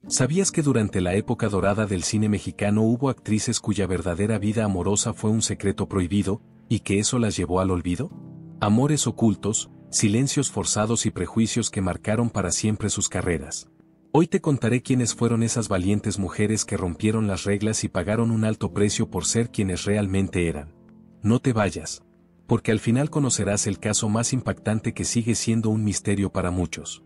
¿Sabías que durante la época dorada del cine mexicano hubo actrices cuya verdadera vida amorosa fue un secreto prohibido, y que eso las llevó al olvido? Amores ocultos, silencios forzados y prejuicios que marcaron para siempre sus carreras. Hoy te contaré quiénes fueron esas valientes mujeres que rompieron las reglas y pagaron un alto precio por ser quienes realmente eran. No te vayas, porque al final conocerás el caso más impactante que sigue siendo un misterio para muchos.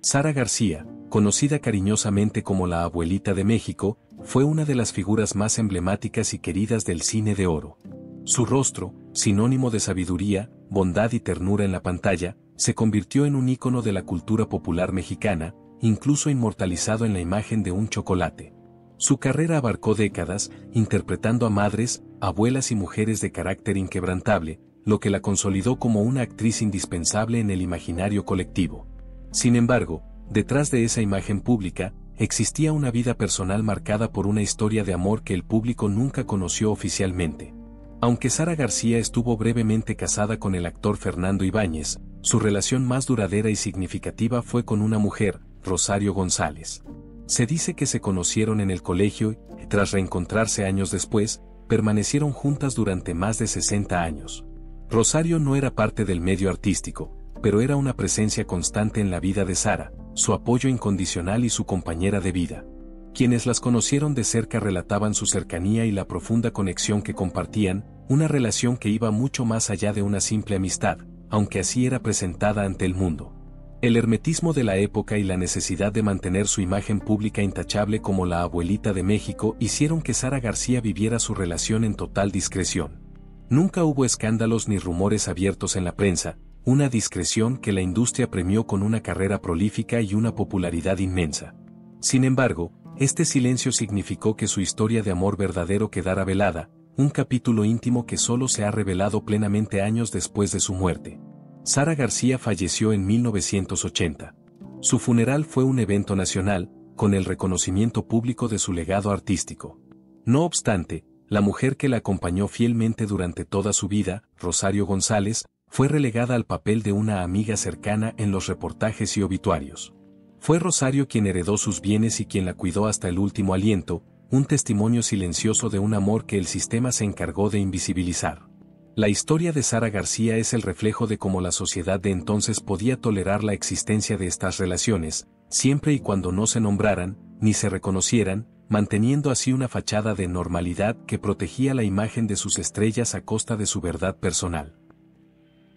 Sara García, conocida cariñosamente como la Abuelita de México, fue una de las figuras más emblemáticas y queridas del cine de oro. Su rostro, sinónimo de sabiduría, bondad y ternura en la pantalla, se convirtió en un ícono de la cultura popular mexicana, incluso inmortalizado en la imagen de un chocolate. Su carrera abarcó décadas, interpretando a madres, abuelas y mujeres de carácter inquebrantable, lo que la consolidó como una actriz indispensable en el imaginario colectivo. Sin embargo, detrás de esa imagen pública, existía una vida personal marcada por una historia de amor que el público nunca conoció oficialmente. Aunque Sara García estuvo brevemente casada con el actor Fernando Ibáñez, su relación más duradera y significativa fue con una mujer, Rosario González. Se dice que se conocieron en el colegio y, tras reencontrarse años después, permanecieron juntas durante más de 60 años. Rosario no era parte del medio artístico, pero era una presencia constante en la vida de Sara, su apoyo incondicional y su compañera de vida. Quienes las conocieron de cerca relataban su cercanía y la profunda conexión que compartían, una relación que iba mucho más allá de una simple amistad, aunque así era presentada ante el mundo. El hermetismo de la época y la necesidad de mantener su imagen pública intachable como la Abuelita de México hicieron que Sara García viviera su relación en total discreción. Nunca hubo escándalos ni rumores abiertos en la prensa, una discreción que la industria premió con una carrera prolífica y una popularidad inmensa. Sin embargo, este silencio significó que su historia de amor verdadero quedara velada, un capítulo íntimo que solo se ha revelado plenamente años después de su muerte. Sara García falleció en 1980. Su funeral fue un evento nacional, con el reconocimiento público de su legado artístico. No obstante, la mujer que la acompañó fielmente durante toda su vida, Rosario González, fue relegada al papel de una amiga cercana en los reportajes y obituarios. Fue Rosario quien heredó sus bienes y quien la cuidó hasta el último aliento, un testimonio silencioso de un amor que el sistema se encargó de invisibilizar. La historia de Sara García es el reflejo de cómo la sociedad de entonces podía tolerar la existencia de estas relaciones, siempre y cuando no se nombraran, ni se reconocieran, manteniendo así una fachada de normalidad que protegía la imagen de sus estrellas a costa de su verdad personal.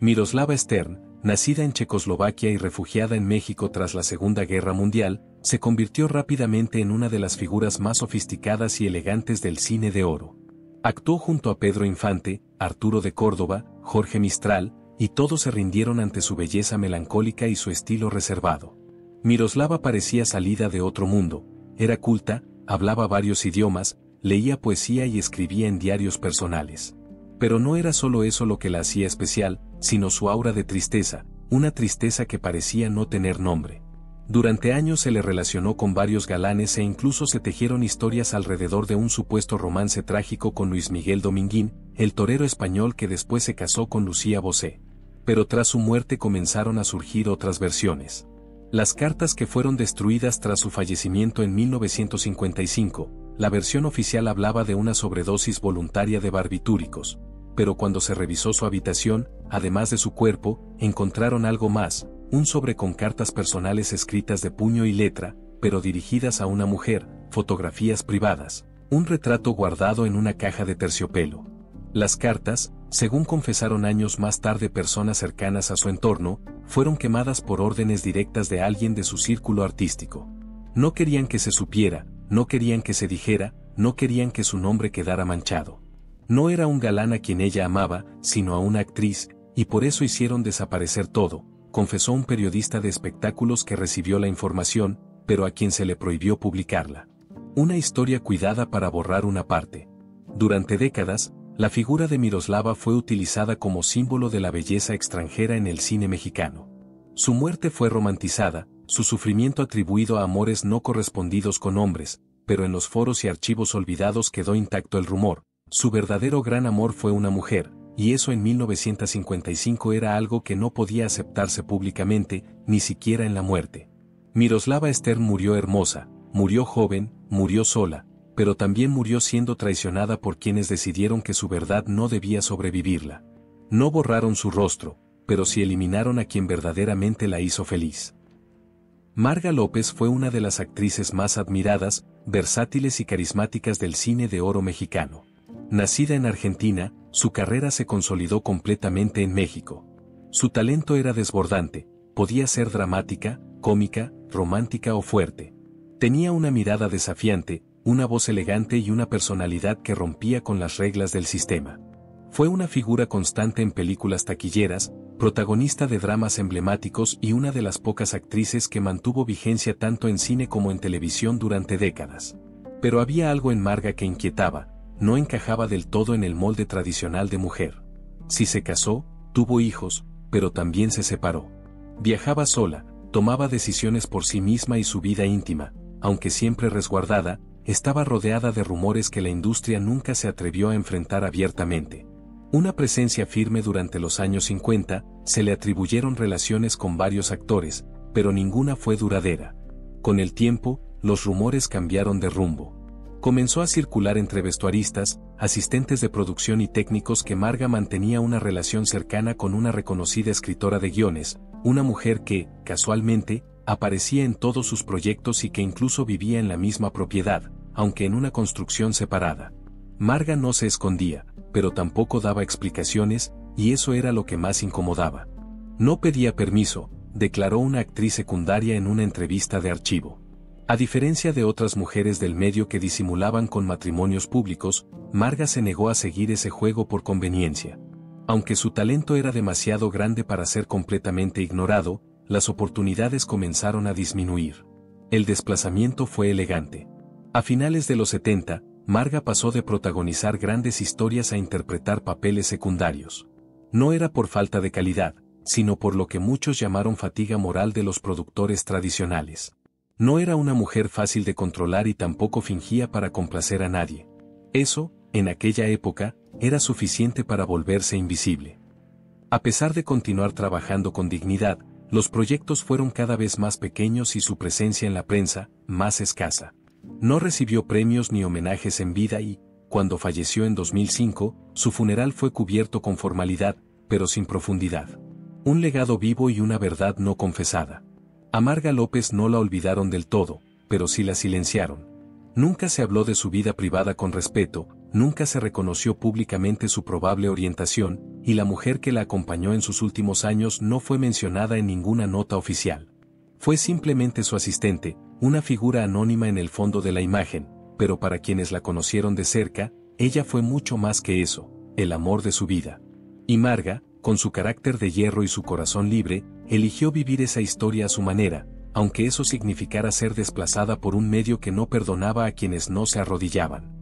Miroslava Stern, nacida en Checoslovaquia y refugiada en México tras la Segunda Guerra Mundial, se convirtió rápidamente en una de las figuras más sofisticadas y elegantes del cine de oro. Actuó junto a Pedro Infante, Arturo de Córdoba, Jorge Mistral, y todos se rindieron ante su belleza melancólica y su estilo reservado. Miroslava parecía salida de otro mundo, era culta, hablaba varios idiomas, leía poesía y escribía en diarios personales. Pero no era solo eso lo que la hacía especial, sino su aura de tristeza, una tristeza que parecía no tener nombre. Durante años se le relacionó con varios galanes e incluso se tejieron historias alrededor de un supuesto romance trágico con Luis Miguel Dominguín, el torero español que después se casó con Lucía Bosé. Pero tras su muerte comenzaron a surgir otras versiones. Las cartas que fueron destruidas tras su fallecimiento en 1955, la versión oficial hablaba de una sobredosis voluntaria de barbitúricos, pero cuando se revisó su habitación, además de su cuerpo, encontraron algo más, un sobre con cartas personales escritas de puño y letra, pero dirigidas a una mujer, fotografías privadas, un retrato guardado en una caja de terciopelo. Las cartas, según confesaron años más tarde personas cercanas a su entorno, fueron quemadas por órdenes directas de alguien de su círculo artístico. No querían que se supiera, no querían que se dijera, no querían que su nombre quedara manchado. No era un galán a quien ella amaba, sino a una actriz, y por eso hicieron desaparecer todo, confesó un periodista de espectáculos que recibió la información, pero a quien se le prohibió publicarla. Una historia cuidada para borrar una parte. Durante décadas, la figura de Miroslava fue utilizada como símbolo de la belleza extranjera en el cine mexicano. Su muerte fue romantizada, su sufrimiento atribuido a amores no correspondidos con hombres, pero en los foros y archivos olvidados quedó intacto el rumor. Su verdadero gran amor fue una mujer, y eso en 1955 era algo que no podía aceptarse públicamente, ni siquiera en la muerte. Miroslava Stern murió hermosa, murió joven, murió sola, pero también murió siendo traicionada por quienes decidieron que su verdad no debía sobrevivirla. No borraron su rostro, pero sí eliminaron a quien verdaderamente la hizo feliz. Marga López fue una de las actrices más admiradas, versátiles y carismáticas del cine de oro mexicano. Nacida en Argentina, su carrera se consolidó completamente en México. Su talento era desbordante, podía ser dramática, cómica, romántica o fuerte. Tenía una mirada desafiante, una voz elegante y una personalidad que rompía con las reglas del sistema. Fue una figura constante en películas taquilleras, protagonista de dramas emblemáticos y una de las pocas actrices que mantuvo vigencia tanto en cine como en televisión durante décadas. Pero había algo en Marga que inquietaba, no encajaba del todo en el molde tradicional de mujer. Si se casó, tuvo hijos, pero también se separó. Viajaba sola, tomaba decisiones por sí misma y su vida íntima, aunque siempre resguardada, estaba rodeada de rumores que la industria nunca se atrevió a enfrentar abiertamente. Una presencia firme durante los años 50, se le atribuyeron relaciones con varios actores, pero ninguna fue duradera. Con el tiempo, los rumores cambiaron de rumbo. Comenzó a circular entre vestuaristas, asistentes de producción y técnicos que Marga mantenía una relación cercana con una reconocida escritora de guiones, una mujer que, casualmente, aparecía en todos sus proyectos y que incluso vivía en la misma propiedad, aunque en una construcción separada. Marga no se escondía, pero tampoco daba explicaciones, y eso era lo que más incomodaba. No pedía permiso, declaró una actriz secundaria en una entrevista de archivo. A diferencia de otras mujeres del medio que disimulaban con matrimonios públicos, Marga se negó a seguir ese juego por conveniencia. Aunque su talento era demasiado grande para ser completamente ignorado, las oportunidades comenzaron a disminuir. El desplazamiento fue elegante. A finales de los 70, Marga pasó de protagonizar grandes historias a interpretar papeles secundarios. No era por falta de calidad, sino por lo que muchos llamaron fatiga moral de los productores tradicionales. No era una mujer fácil de controlar y tampoco fingía para complacer a nadie. Eso, en aquella época, era suficiente para volverse invisible. A pesar de continuar trabajando con dignidad, los proyectos fueron cada vez más pequeños y su presencia en la prensa, más escasa. No recibió premios ni homenajes en vida y, cuando falleció en 2005, su funeral fue cubierto con formalidad, pero sin profundidad. Un legado vivo y una verdad no confesada. A Marga López no la olvidaron del todo, pero sí la silenciaron. Nunca se habló de su vida privada con respeto, nunca se reconoció públicamente su probable orientación, y la mujer que la acompañó en sus últimos años no fue mencionada en ninguna nota oficial. Fue simplemente su asistente, una figura anónima en el fondo de la imagen, pero para quienes la conocieron de cerca, ella fue mucho más que eso, el amor de su vida. Y Marga, con su carácter de hierro y su corazón libre, eligió vivir esa historia a su manera, aunque eso significara ser desplazada por un medio que no perdonaba a quienes no se arrodillaban.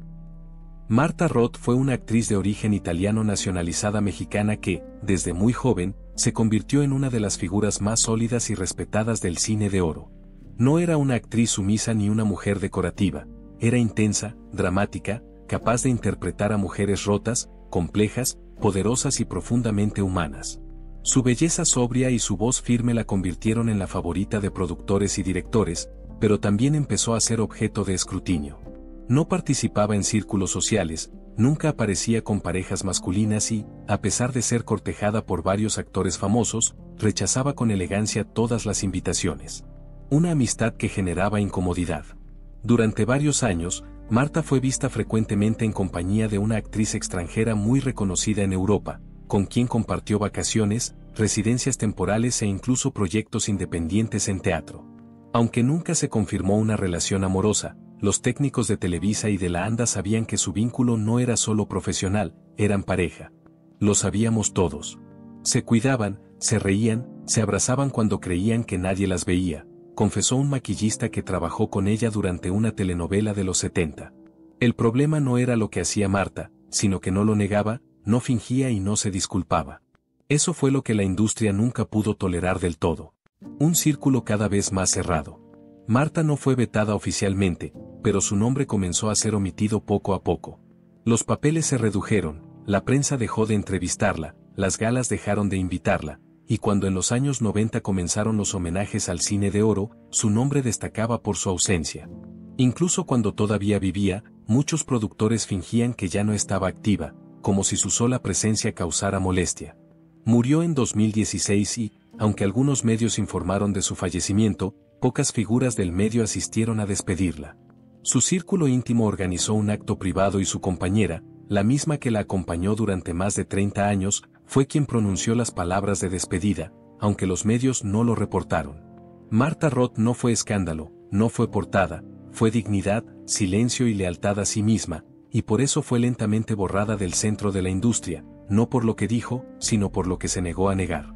Marta Roth fue una actriz de origen italiano nacionalizada mexicana que, desde muy joven, se convirtió en una de las figuras más sólidas y respetadas del cine de oro. No era una actriz sumisa ni una mujer decorativa, era intensa, dramática, capaz de interpretar a mujeres rotas, complejas, poderosas y profundamente humanas. Su belleza sobria y su voz firme la convirtieron en la favorita de productores y directores, pero también empezó a ser objeto de escrutinio. No participaba en círculos sociales, nunca aparecía con parejas masculinas y, a pesar de ser cortejada por varios actores famosos, rechazaba con elegancia todas las invitaciones. Una amistad que generaba incomodidad. Durante varios años, Marta fue vista frecuentemente en compañía de una actriz extranjera muy reconocida en Europa, con quien compartió vacaciones, residencias temporales e incluso proyectos independientes en teatro. Aunque nunca se confirmó una relación amorosa, los técnicos de Televisa y de la ANDA sabían que su vínculo no era solo profesional, eran pareja. Lo sabíamos todos. Se cuidaban, se reían, se abrazaban cuando creían que nadie las veía, confesó un maquillista que trabajó con ella durante una telenovela de los 70. El problema no era lo que hacía Marta, sino que no lo negaba, no fingía y no se disculpaba. Eso fue lo que la industria nunca pudo tolerar del todo. Un círculo cada vez más cerrado. Marta no fue vetada oficialmente, pero su nombre comenzó a ser omitido poco a poco. Los papeles se redujeron, la prensa dejó de entrevistarla, las galas dejaron de invitarla, y cuando en los años 90 comenzaron los homenajes al cine de oro, su nombre destacaba por su ausencia. Incluso cuando todavía vivía, muchos productores fingían que ya no estaba activa, como si su sola presencia causara molestia. Murió en 2016 y, aunque algunos medios informaron de su fallecimiento, pocas figuras del medio asistieron a despedirla. Su círculo íntimo organizó un acto privado y su compañera, la misma que la acompañó durante más de 30 años, fue quien pronunció las palabras de despedida, aunque los medios no lo reportaron. Martha Roth no fue escándalo, no fue portada, fue dignidad, silencio y lealtad a sí misma, y por eso fue lentamente borrada del centro de la industria, no por lo que dijo, sino por lo que se negó a negar.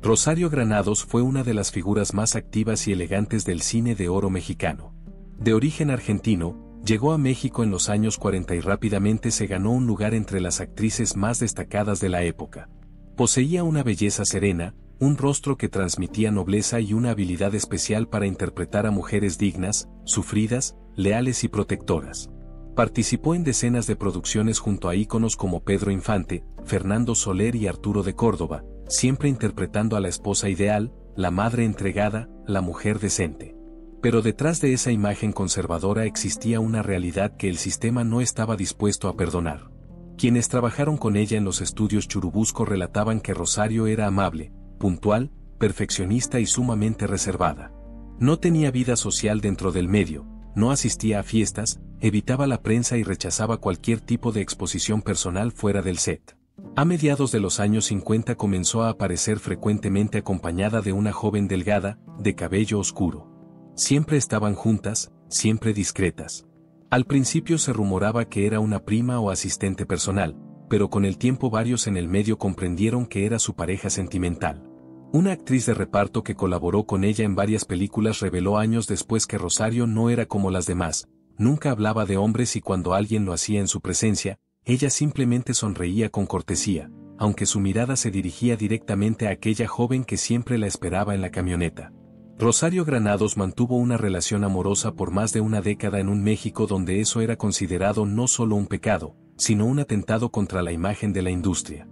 Rosario Granados fue una de las figuras más activas y elegantes del cine de oro mexicano. De origen argentino, llegó a México en los años 40 y rápidamente se ganó un lugar entre las actrices más destacadas de la época. Poseía una belleza serena, un rostro que transmitía nobleza y una habilidad especial para interpretar a mujeres dignas, sufridas, leales y protectoras. Participó en decenas de producciones junto a íconos como Pedro Infante, Fernando Soler y Arturo de Córdoba, siempre interpretando a la esposa ideal, la madre entregada, la mujer decente. Pero detrás de esa imagen conservadora existía una realidad que el sistema no estaba dispuesto a perdonar. Quienes trabajaron con ella en los estudios Churubusco relataban que Rosario era amable, puntual, perfeccionista y sumamente reservada. No tenía vida social dentro del medio, no asistía a fiestas, evitaba la prensa y rechazaba cualquier tipo de exposición personal fuera del set. A mediados de los años 50 comenzó a aparecer frecuentemente acompañada de una joven delgada, de cabello oscuro. Siempre estaban juntas, siempre discretas. Al principio se rumoraba que era una prima o asistente personal, pero con el tiempo varios en el medio comprendieron que era su pareja sentimental. Una actriz de reparto que colaboró con ella en varias películas reveló años después que Rosario no era como las demás, nunca hablaba de hombres y cuando alguien lo hacía en su presencia, ella simplemente sonreía con cortesía, aunque su mirada se dirigía directamente a aquella joven que siempre la esperaba en la camioneta. Rosario Granados mantuvo una relación amorosa por más de una década en un México donde eso era considerado no solo un pecado, sino un atentado contra la imagen de la industria.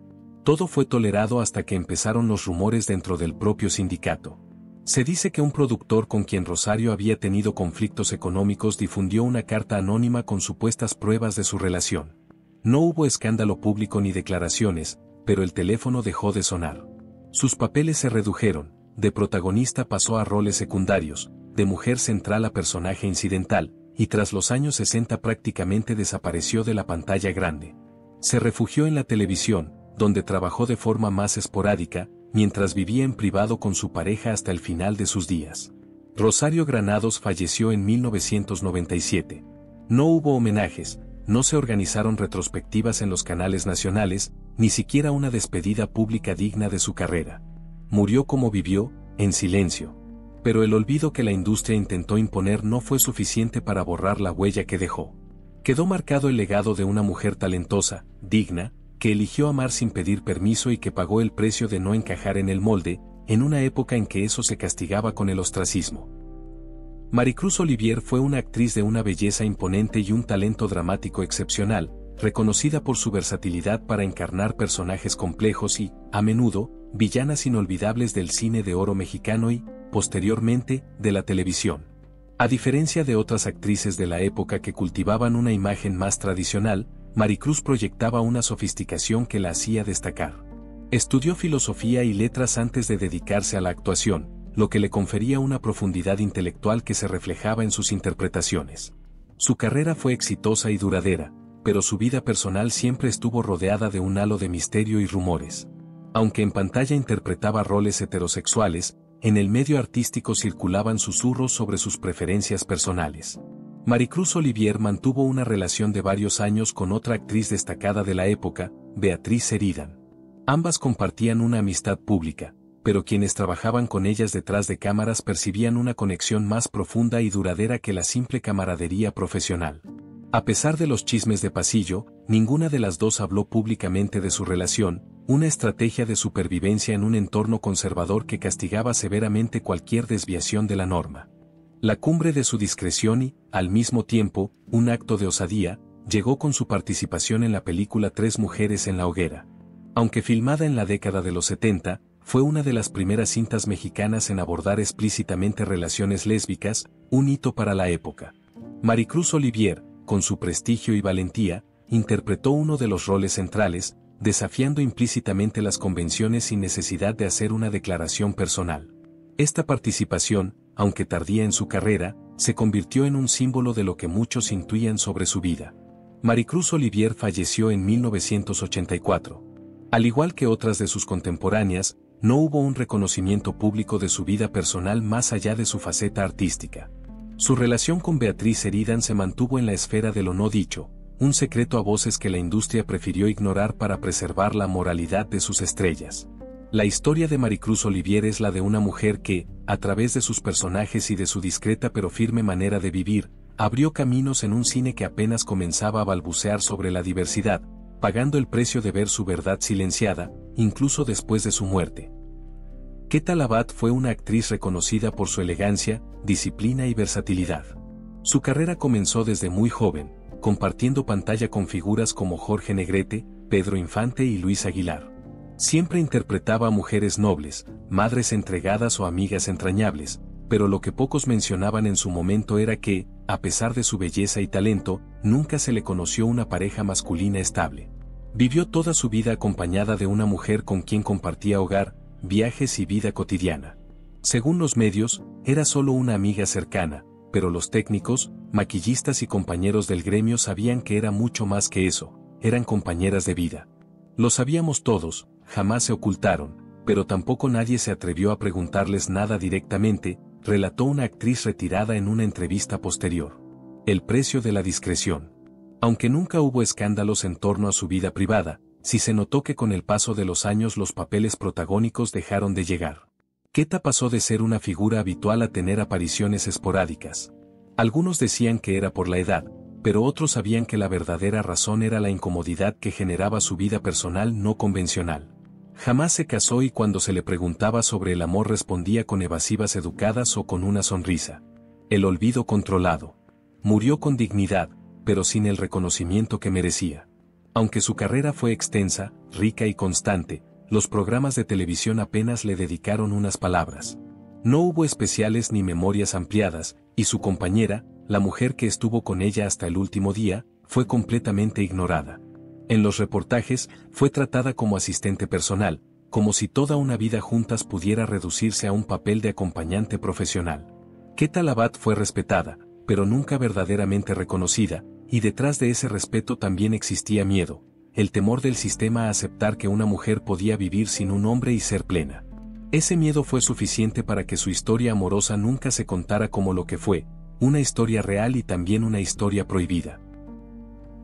Todo fue tolerado hasta que empezaron los rumores dentro del propio sindicato. Se dice que un productor con quien Rosario había tenido conflictos económicos difundió una carta anónima con supuestas pruebas de su relación. No hubo escándalo público ni declaraciones, pero el teléfono dejó de sonar. Sus papeles se redujeron, de protagonista pasó a roles secundarios, de mujer central a personaje incidental, y tras los años 60 prácticamente desapareció de la pantalla grande. Se refugió en la televisión, donde trabajó de forma más esporádica, mientras vivía en privado con su pareja hasta el final de sus días. Rosario Granados falleció en 1997. No hubo homenajes, no se organizaron retrospectivas en los canales nacionales, ni siquiera una despedida pública digna de su carrera. Murió como vivió, en silencio. Pero el olvido que la industria intentó imponer no fue suficiente para borrar la huella que dejó. Quedó marcado el legado de una mujer talentosa, digna, que eligió amar sin pedir permiso y que pagó el precio de no encajar en el molde, en una época en que eso se castigaba con el ostracismo. Maricruz Olivier fue una actriz de una belleza imponente y un talento dramático excepcional, reconocida por su versatilidad para encarnar personajes complejos y, a menudo, villanas inolvidables del cine de oro mexicano y, posteriormente, de la televisión. A diferencia de otras actrices de la época que cultivaban una imagen más tradicional, Maricruz proyectaba una sofisticación que la hacía destacar. Estudió filosofía y letras antes de dedicarse a la actuación, lo que le confería una profundidad intelectual que se reflejaba en sus interpretaciones. Su carrera fue exitosa y duradera, pero su vida personal siempre estuvo rodeada de un halo de misterio y rumores. Aunque en pantalla interpretaba roles heterosexuales, en el medio artístico circulaban susurros sobre sus preferencias personales. Maricruz Olivier mantuvo una relación de varios años con otra actriz destacada de la época, Beatriz Sheridan. Ambas compartían una amistad pública, pero quienes trabajaban con ellas detrás de cámaras percibían una conexión más profunda y duradera que la simple camaradería profesional. A pesar de los chismes de pasillo, ninguna de las dos habló públicamente de su relación, una estrategia de supervivencia en un entorno conservador que castigaba severamente cualquier desviación de la norma. La cumbre de su discreción y, al mismo tiempo, un acto de osadía, llegó con su participación en la película Tres mujeres en la hoguera. Aunque filmada en la década de los 70, fue una de las primeras cintas mexicanas en abordar explícitamente relaciones lésbicas, un hito para la época. Maricruz Olivier, con su prestigio y valentía, interpretó uno de los roles centrales, desafiando implícitamente las convenciones sin necesidad de hacer una declaración personal. Esta participación, aunque tardía en su carrera, se convirtió en un símbolo de lo que muchos intuían sobre su vida. Maricruz Olivier falleció en 1984. Al igual que otras de sus contemporáneas, no hubo un reconocimiento público de su vida personal más allá de su faceta artística. Su relación con Beatriz Sheridan se mantuvo en la esfera de lo no dicho, un secreto a voces que la industria prefirió ignorar para preservar la moralidad de sus estrellas. La historia de Maricruz Olivier es la de una mujer que, a través de sus personajes y de su discreta pero firme manera de vivir, abrió caminos en un cine que apenas comenzaba a balbucear sobre la diversidad, pagando el precio de ver su verdad silenciada, incluso después de su muerte. Quetta Labat fue una actriz reconocida por su elegancia, disciplina y versatilidad. Su carrera comenzó desde muy joven, compartiendo pantalla con figuras como Jorge Negrete, Pedro Infante y Luis Aguilar. Siempre interpretaba a mujeres nobles, madres entregadas o amigas entrañables, pero lo que pocos mencionaban en su momento era que, a pesar de su belleza y talento, nunca se le conoció una pareja masculina estable. Vivió toda su vida acompañada de una mujer con quien compartía hogar, viajes y vida cotidiana. Según los medios, era solo una amiga cercana, pero los técnicos, maquillistas y compañeros del gremio sabían que era mucho más que eso, eran compañeras de vida. Lo sabíamos todos, jamás se ocultaron, pero tampoco nadie se atrevió a preguntarles nada directamente, relató una actriz retirada en una entrevista posterior. El precio de la discreción. Aunque nunca hubo escándalos en torno a su vida privada, sí se notó que con el paso de los años los papeles protagónicos dejaron de llegar. Quetta pasó de ser una figura habitual a tener apariciones esporádicas. Algunos decían que era por la edad, pero otros sabían que la verdadera razón era la incomodidad que generaba su vida personal no convencional. Jamás se casó y cuando se le preguntaba sobre el amor respondía con evasivas educadas o con una sonrisa. El olvido controlado. Murió con dignidad, pero sin el reconocimiento que merecía. Aunque su carrera fue extensa, rica y constante, los programas de televisión apenas le dedicaron unas palabras. No hubo especiales ni memorias ampliadas, y su compañera, la mujer que estuvo con ella hasta el último día, fue completamente ignorada. En los reportajes, fue tratada como asistente personal, como si toda una vida juntas pudiera reducirse a un papel de acompañante profesional. Quetta Labat fue respetada, pero nunca verdaderamente reconocida, y detrás de ese respeto también existía miedo, el temor del sistema a aceptar que una mujer podía vivir sin un hombre y ser plena. Ese miedo fue suficiente para que su historia amorosa nunca se contara como lo que fue, una historia real y también una historia prohibida.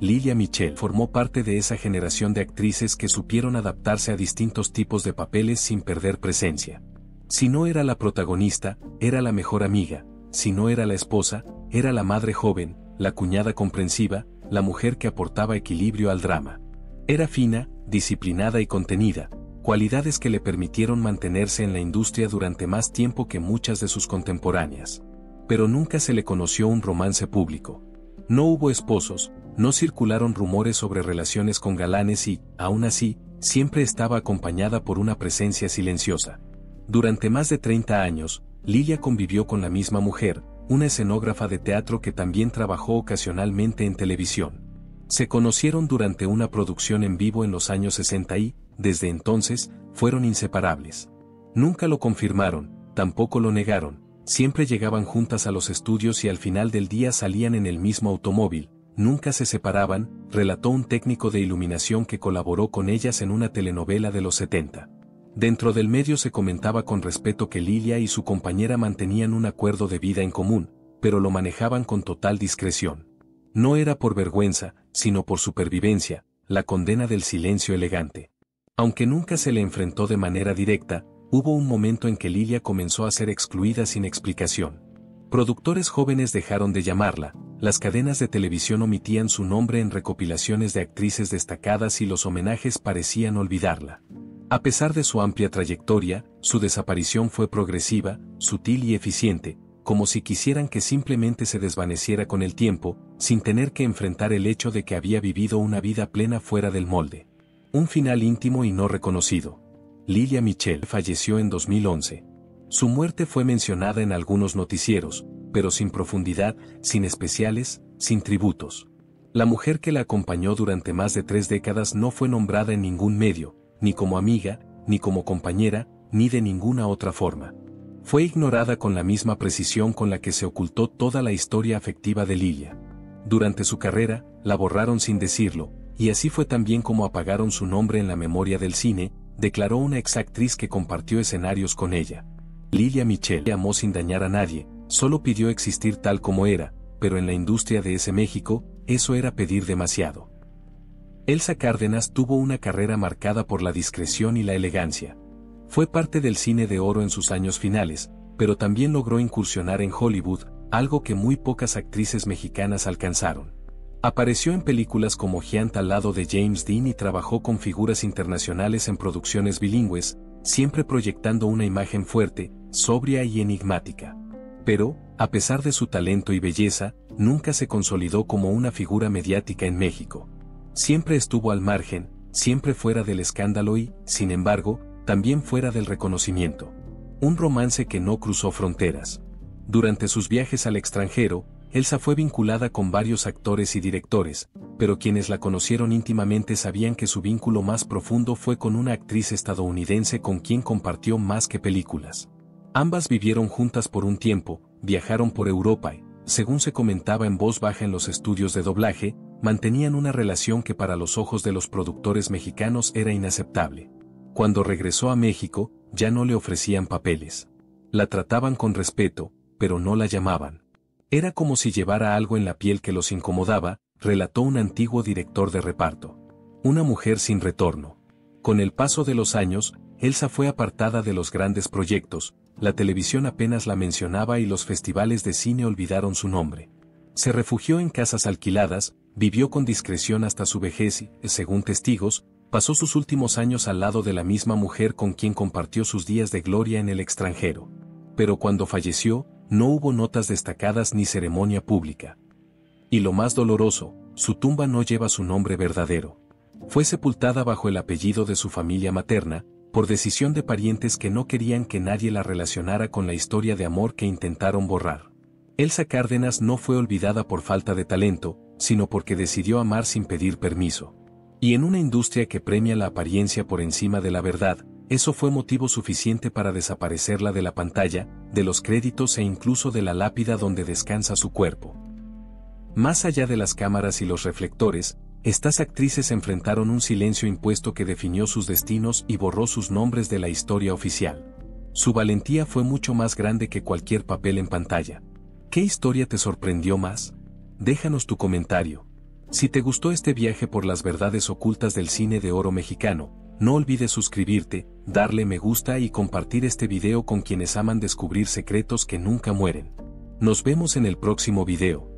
Lilia Michele formó parte de esa generación de actrices que supieron adaptarse a distintos tipos de papeles sin perder presencia. Si no era la protagonista, era la mejor amiga, si no era la esposa, era la madre joven, la cuñada comprensiva, la mujer que aportaba equilibrio al drama. Era fina, disciplinada y contenida, cualidades que le permitieron mantenerse en la industria durante más tiempo que muchas de sus contemporáneas. Pero nunca se le conoció un romance público. No hubo esposos, no circularon rumores sobre relaciones con galanes y, aún así, siempre estaba acompañada por una presencia silenciosa. Durante más de 30 años, Lilia convivió con la misma mujer, una escenógrafa de teatro que también trabajó ocasionalmente en televisión. Se conocieron durante una producción en vivo en los años 60 y, desde entonces, fueron inseparables. Nunca lo confirmaron, tampoco lo negaron, siempre llegaban juntas a los estudios y al final del día salían en el mismo automóvil, nunca se separaban, relató un técnico de iluminación que colaboró con ellas en una telenovela de los 70. Dentro del medio se comentaba con respeto que Lilia y su compañera mantenían un acuerdo de vida en común, pero lo manejaban con total discreción. No era por vergüenza, sino por supervivencia, la condena del silencio elegante. Aunque nunca se le enfrentó de manera directa, hubo un momento en que Lilia comenzó a ser excluida sin explicación. Productores jóvenes dejaron de llamarla, las cadenas de televisión omitían su nombre en recopilaciones de actrices destacadas y los homenajes parecían olvidarla. A pesar de su amplia trayectoria, su desaparición fue progresiva, sutil y eficiente, como si quisieran que simplemente se desvaneciera con el tiempo, sin tener que enfrentar el hecho de que había vivido una vida plena fuera del molde. Un final íntimo y no reconocido. Lilia Michele falleció en 2011. Su muerte fue mencionada en algunos noticieros, pero sin profundidad, sin especiales, sin tributos. La mujer que la acompañó durante más de 3 décadas no fue nombrada en ningún medio, ni como amiga, ni como compañera, ni de ninguna otra forma. Fue ignorada con la misma precisión con la que se ocultó toda la historia afectiva de Lilia. Durante su carrera, la borraron sin decirlo, y así fue también como apagaron su nombre en la memoria del cine, declaró una exactriz que compartió escenarios con ella. Lilia Michele amó sin dañar a nadie, solo pidió existir tal como era, pero en la industria de ese México, eso era pedir demasiado. Elsa Cárdenas tuvo una carrera marcada por la discreción y la elegancia. Fue parte del cine de oro en sus años finales, pero también logró incursionar en Hollywood, algo que muy pocas actrices mexicanas alcanzaron. Apareció en películas como Giant al lado de James Dean y trabajó con figuras internacionales en producciones bilingües, siempre proyectando una imagen fuerte, sobria y enigmática. Pero, a pesar de su talento y belleza, nunca se consolidó como una figura mediática en México. Siempre estuvo al margen, siempre fuera del escándalo y, sin embargo, también fuera del reconocimiento. Un romance que no cruzó fronteras. Durante sus viajes al extranjero, Elsa fue vinculada con varios actores y directores, pero quienes la conocieron íntimamente sabían que su vínculo más profundo fue con una actriz estadounidense con quien compartió más que películas. Ambas vivieron juntas por un tiempo, viajaron por Europa y, según se comentaba en voz baja en los estudios de doblaje, mantenían una relación que para los ojos de los productores mexicanos era inaceptable. Cuando regresó a México, ya no le ofrecían papeles. La trataban con respeto, pero no la llamaban. Era como si llevara algo en la piel que los incomodaba, relató un antiguo director de reparto. Una mujer sin retorno. Con el paso de los años, Elsa fue apartada de los grandes proyectos, la televisión apenas la mencionaba y los festivales de cine olvidaron su nombre. Se refugió en casas alquiladas, vivió con discreción hasta su vejez y, según testigos, pasó sus últimos años al lado de la misma mujer con quien compartió sus días de gloria en el extranjero. Pero cuando falleció, no hubo notas destacadas ni ceremonia pública. Y lo más doloroso, su tumba no lleva su nombre verdadero. Fue sepultada bajo el apellido de su familia materna, por decisión de parientes que no querían que nadie la relacionara con la historia de amor que intentaron borrar. Elsa Cárdenas no fue olvidada por falta de talento, sino porque decidió amar sin pedir permiso. Y en una industria que premia la apariencia por encima de la verdad, eso fue motivo suficiente para desaparecerla de la pantalla, de los créditos e incluso de la lápida donde descansa su cuerpo. Más allá de las cámaras y los reflectores, estas actrices enfrentaron un silencio impuesto que definió sus destinos y borró sus nombres de la historia oficial. Su valentía fue mucho más grande que cualquier papel en pantalla. ¿Qué historia te sorprendió más? Déjanos tu comentario. Si te gustó este viaje por las verdades ocultas del cine de oro mexicano, no olvides suscribirte, darle me gusta y compartir este video con quienes aman descubrir secretos que nunca mueren. Nos vemos en el próximo video.